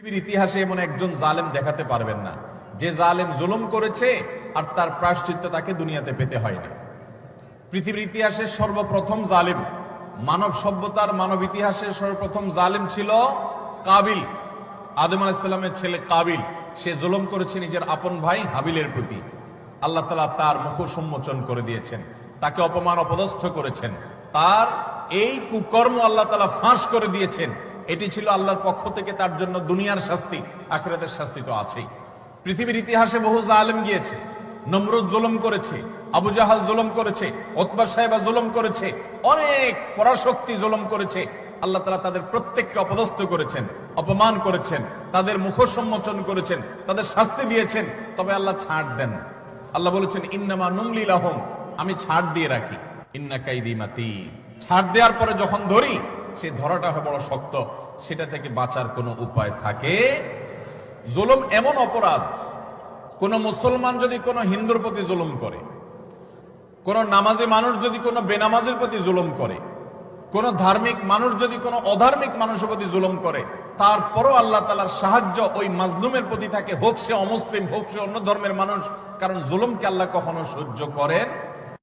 পৃথিবীর ইতিহাসে এমন একজন জালেম দেখাতে পারবেন না যে জালেম জুলুম করেছে আর তার প্রায়শ্চিত্ত তাকে দুনিয়াতে পেতে হয়নি। পৃথিবীর ইতিহাসের সর্বপ্রথম জালিম, মানব সভ্যতার মানব ইতিহাসের সর্বপ্রথম জালিম ছিল কাবিল। আদম আলাইহিস সালামের ছেলে কাবিল, সে জুলুম করেছে নিজের আপন ভাই হাবিলের প্রতি। আল্লাহ তাআলা তার মুখ সম্মোচন করে দিয়েছেন, তাকে অপমান অপদস্থ করেছেন, তার এই কুকর্ম আল্লাহ তাআলা ফাঁস করে দিয়েছেন। এটি ছিল আল্লাহর পক্ষ থেকে তার জন্য দুনিয়ার শাস্তি, আখিরাতের শাস্তি তো আছেই। পৃথিবীর ইতিহাসে বহু জালেম গিয়েছে, নমরুদ জুলুম করেছে, আবু জাহাল জুলুম করেছে, উতবা সাহেবা জুলুম করেছে, অনেক পরাশক্তি জুলুম করেছে। আল্লাহ তাআলা তাদের প্রত্যেককে অপদস্থ করেছেন, অপমান করেছেন, তাদের মুখ সম্মোচন করেছেন, তাদের শাস্তি দিয়েছেন। তবে আল্লাহ ছাড় দেন। আল্লাহ বলেছেন ইন্নামা নুমলি লাহুম, আমি ছাড় দিয়ে রাখি। ইন্না কাইদি মাতিন, ছাড় দেওয়ার পরে যখন ধরি সে ধরাটা হয় বড় শক্ত, সেটা থেকে বাঁচার কোনো উপায় থাকে। জুলুম এমন অপরাধ, কোন মুসলমান যদি কোন হিন্দুর প্রতি জুলুম করে, কোন নামাজি মানুষ যদি কোন বেনামাজির প্রতি জুলুম করে, কোন ধার্মিক মানুষ যদি কোন অধার্মিক মানুষের প্রতি জুলুম করে, তারপরও আল্লাহ তাআলার সাহায্য ওই মাজলুমের প্রতি থাকে, হোক সে অমুসলিম, হোক সে অন্য ধর্মের মানুষ। কারণ জুলুমকে আল্লাহ কখনো সহ্য করেন